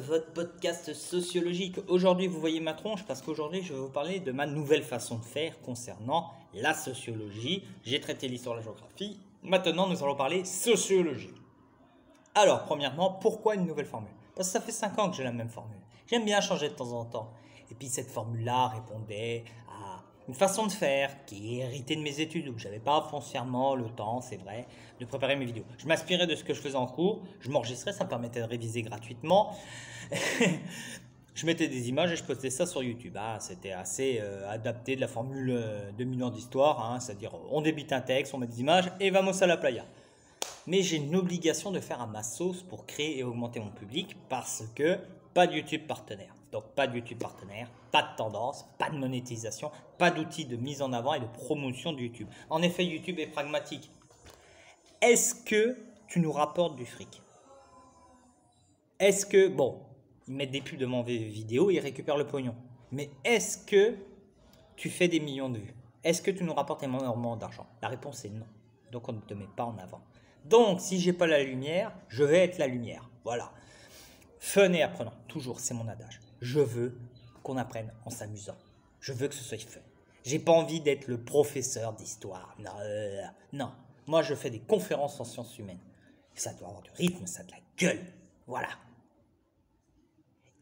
votre podcast sociologique. Aujourd'hui, vous voyez ma tronche parce qu'aujourd'hui, je vais vous parler de ma nouvelle façon de faire concernant la sociologie. J'ai traité l'histoire et la géographie. Maintenant, nous allons parler sociologie. Alors, premièrement, pourquoi une nouvelle formule? Parce que ça fait 5 ans que j'ai la même formule. J'aime bien changer de temps en temps. Et puis, cette formule-là répondait à une façon de faire qui est héritée de mes études, où je n'avais pas foncièrement le temps, c'est vrai, de préparer mes vidéos. Je m'inspirais de ce que je faisais en cours, je m'enregistrais, ça me permettait de réviser gratuitement. Je mettais des images et je postais ça sur YouTube. C'était assez adapté de la formule 2000 ans d'histoire, c'est-à-dire on débite un texte, on met des images et vamos a la playa. Mais j'ai une obligation de faire à ma sauce pour créer et augmenter mon public parce que pas de YouTube partenaire. Donc pas de YouTube partenaire, pas de tendance, pas de monétisation, pas d'outils de mise en avant et de promotion de YouTube. En effet, YouTube est pragmatique. Est-ce que tu nous rapportes du fric? Est-ce que, bon, ils mettent des pubs de mon vidéo et ils récupèrent le pognon. Mais est-ce que tu fais des millions de vues? Est-ce que tu nous rapportes énormément d'argent? La réponse est non. Donc on ne te met pas en avant. Donc si j'ai pas la lumière, je vais être la lumière. Voilà. Fun et apprenant, toujours, c'est mon adage. Je veux qu'on apprenne en s'amusant. Je veux que ce soit fun. J'ai pas envie d'être le professeur d'histoire. Non. Moi, je fais des conférences en sciences humaines. Ça doit avoir du rythme, ça a de la gueule. Voilà.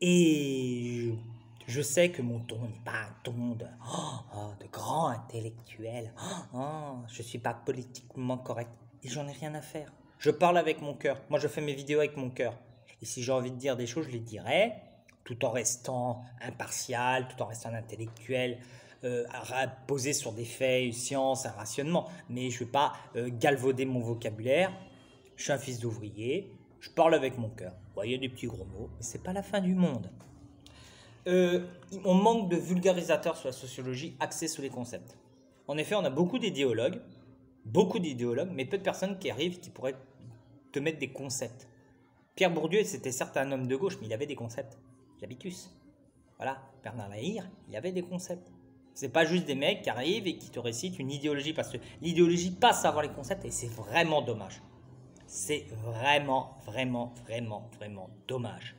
Et je sais que mon ton n'est pas un ton de grand intellectuel. Je suis pas politiquement correct. Et j'en ai rien à faire. Je parle avec mon cœur. Moi, je fais mes vidéos avec mon cœur. Et si j'ai envie de dire des choses, je les dirai, tout en restant impartial, tout en restant intellectuel, posé sur des faits, science, un rationnement. Mais je ne vais pas galvauder mon vocabulaire. Je suis un fils d'ouvrier, je parle avec mon cœur. Il y a des petits gros mots, mais ce n'est pas la fin du monde. On manque de vulgarisateurs sur la sociologie axés sur les concepts. En effet, on a beaucoup d'idéologues, mais peu de personnes qui arrivent qui pourraient te mettre des concepts. Pierre Bourdieu, c'était certes un homme de gauche, mais il avait des concepts. L'habitus. Voilà, Bernard Lahire, il avait des concepts. C'est pas juste des mecs qui arrivent et qui te récitent une idéologie, parce que l'idéologie passe à avoir les concepts et c'est vraiment dommage. C'est vraiment dommage.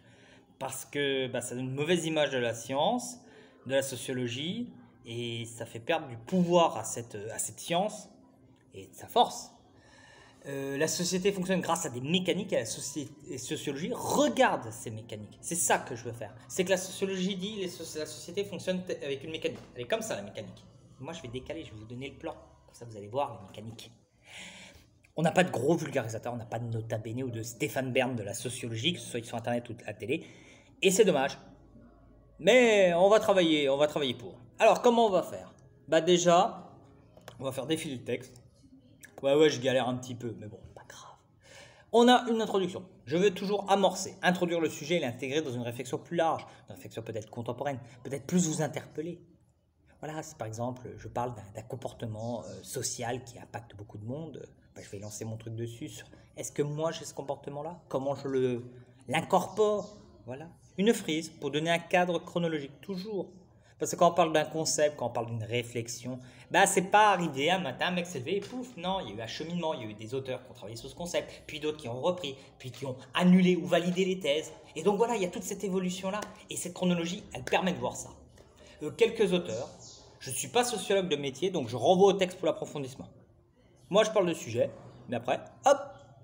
Parce que ça donne une mauvaise image de la science, de la sociologie, et ça fait perdre du pouvoir à cette science et de sa force. La société fonctionne grâce à des mécaniques et la sociologie regarde ces mécaniques. C'est ça que je veux faire. C'est que la sociologie dit la société fonctionne avec une mécanique. Elle est comme ça, la mécanique. Moi, je vais décaler, je vais vous donner le plan. Comme ça, vous allez voir les mécaniques. On n'a pas de gros vulgarisateurs, on n'a pas de Nota Bene ou de Stéphane Bern de la sociologie, que ce soit sur Internet ou à la télé. Et c'est dommage. Mais on va travailler pour. Alors, comment on va faire? Déjà, on va faire défiler le texte. Ouais, je galère un petit peu, mais bon, pas grave. On a une introduction. Je vais toujours amorcer, introduire le sujet et l'intégrer dans une réflexion plus large, une réflexion peut-être contemporaine, peut-être plus vous interpeller. Voilà, si par exemple je parle d'un comportement social qui impacte beaucoup de monde, je vais lancer mon truc dessus sur est-ce que moi j'ai ce comportement-là? Comment je l'incorpore? Voilà. Une frise pour donner un cadre chronologique, toujours. Parce que quand on parle d'un concept, quand on parle d'une réflexion, c'est pas arrivé un matin, un mec s'est levé et pouf, non, il y a eu un cheminement, il y a eu des auteurs qui ont travaillé sur ce concept, puis d'autres qui ont repris, puis qui ont annulé ou validé les thèses. Et donc voilà, il y a toute cette évolution-là, et cette chronologie, elle permet de voir ça. Quelques auteurs, je ne suis pas sociologue de métier, donc je renvoie au texte pour l'approfondissement. Moi, je parle de sujet, mais après, hop,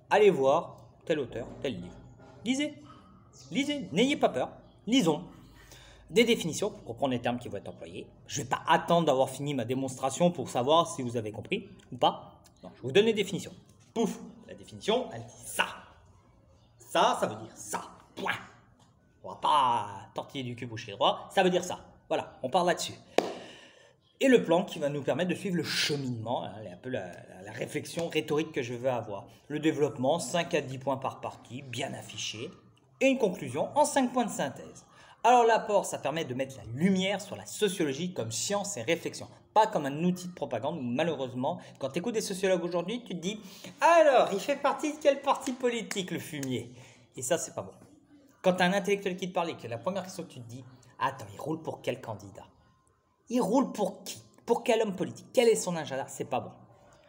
allez voir tel auteur, tel livre. Lisez, n'ayez pas peur, lisons. Des définitions pour comprendre les termes qui vont être employés. Je ne vais pas attendre d'avoir fini ma démonstration pour savoir si vous avez compris ou pas. Non, je vous donne les définitions. Pouf, la définition, elle dit ça. Ça veut dire ça. Point. On ne va pas tortiller du cul boucher droit. Ça veut dire ça. Voilà, on part là-dessus. Et le plan qui va nous permettre de suivre le cheminement, un peu la réflexion rhétorique que je veux avoir. Le développement, 5 à 10 points par partie, bien affiché. Et une conclusion en 5 points de synthèse. Alors l'apport, ça permet de mettre la lumière sur la sociologie comme science et réflexion, pas comme un outil de propagande où malheureusement, quand tu écoutes des sociologues aujourd'hui, tu te dis « Alors, il fait partie de quel parti politique le fumier ?» Et ça, c'est pas bon. Quand tu as un intellectuel qui te parle et que la première question que tu te dis « Attends, il roule pour quel candidat? Il roule pour qui? Pour quel homme politique? Quel est son agenda ?» C'est pas bon.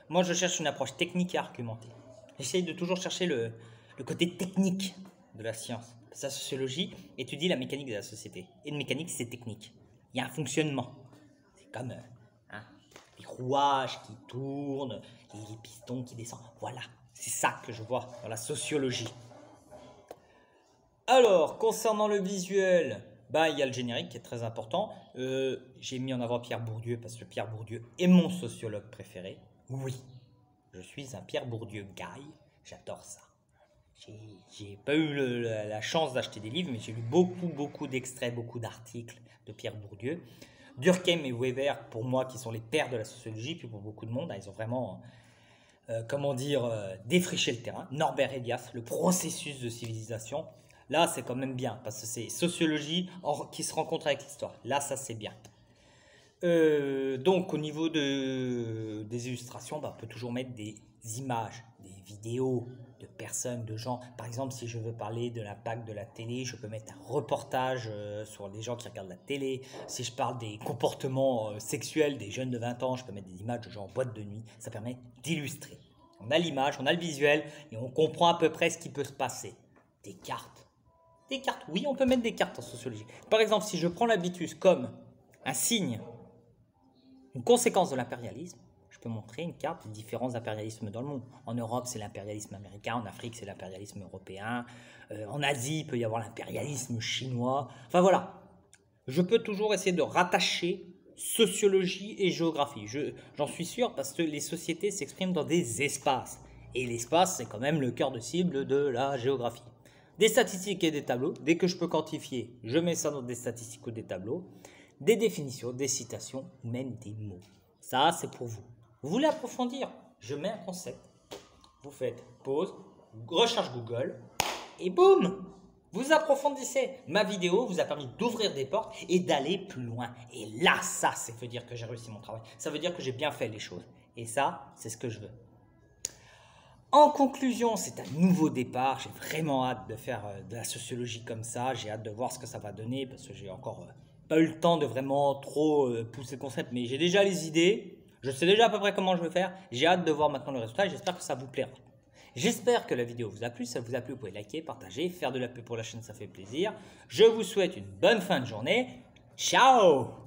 Moi, je cherche une approche technique et argumentée. J'essaye de toujours chercher le côté technique de la science. Parce que la sociologie étudie la mécanique de la société. Et une mécanique, c'est technique. Il y a un fonctionnement. C'est comme les rouages qui tournent, les pistons qui descendent. Voilà, c'est ça que je vois dans la sociologie. Alors, concernant le visuel, il y a le générique qui est très important. J'ai mis en avant Pierre Bourdieu parce que Pierre Bourdieu est mon sociologue préféré. Oui, je suis un Pierre Bourdieu guy, j'adore ça. J'ai pas eu la chance d'acheter des livres, mais j'ai lu beaucoup d'extraits, beaucoup d'articles de Pierre Bourdieu. Durkheim et Weber, pour moi, qui sont les pères de la sociologie, puis pour beaucoup de monde, ils ont vraiment, défriché le terrain. Norbert Elias, le processus de civilisation. Là, c'est quand même bien, parce que c'est sociologie qui se rencontre avec l'histoire. Là, ça, c'est bien. Donc, au niveau des illustrations, on peut toujours mettre des images, des vidéos de personnes, de gens. Par exemple, si je veux parler de l'impact de la télé, je peux mettre un reportage sur les gens qui regardent la télé. Si je parle des comportements sexuels des jeunes de 20 ans, je peux mettre des images de gens en boîte de nuit. Ça permet d'illustrer. On a l'image, on a le visuel, et on comprend à peu près ce qui peut se passer. Des cartes. Des cartes, oui, on peut mettre des cartes en sociologie. Par exemple, si je prends l'habitus comme un signe, une conséquence de l'impérialisme, je peux montrer une carte des différents impérialismes dans le monde. En Europe, c'est l'impérialisme américain, en Afrique, c'est l'impérialisme européen, en Asie, il peut y avoir l'impérialisme chinois. Enfin voilà, je peux toujours essayer de rattacher sociologie et géographie. J'en suis sûr parce que les sociétés s'expriment dans des espaces. Et l'espace, c'est quand même le cœur de cible de la géographie. Des statistiques et des tableaux. Dès que je peux quantifier, je mets ça dans des statistiques ou des tableaux. Des définitions, des citations, ou même des mots. Ça, c'est pour vous. Vous voulez approfondir? Je mets un concept. Vous faites pause, recherche Google, et boum! Vous approfondissez. Ma vidéo vous a permis d'ouvrir des portes et d'aller plus loin. Et là, ça veut dire que j'ai réussi mon travail. Ça veut dire que j'ai bien fait les choses. Et ça, c'est ce que je veux. En conclusion, c'est un nouveau départ. J'ai vraiment hâte de faire de la sociologie comme ça. J'ai hâte de voir ce que ça va donner parce que j'ai encore pas eu le temps de vraiment trop pousser le concept. Mais j'ai déjà les idées. Je sais déjà à peu près comment je vais faire. J'ai hâte de voir maintenant le résultat et j'espère que ça vous plaira. J'espère que la vidéo vous a plu. Si ça vous a plu, vous pouvez liker, partager, faire de la pub pour la chaîne, ça fait plaisir. Je vous souhaite une bonne fin de journée. Ciao!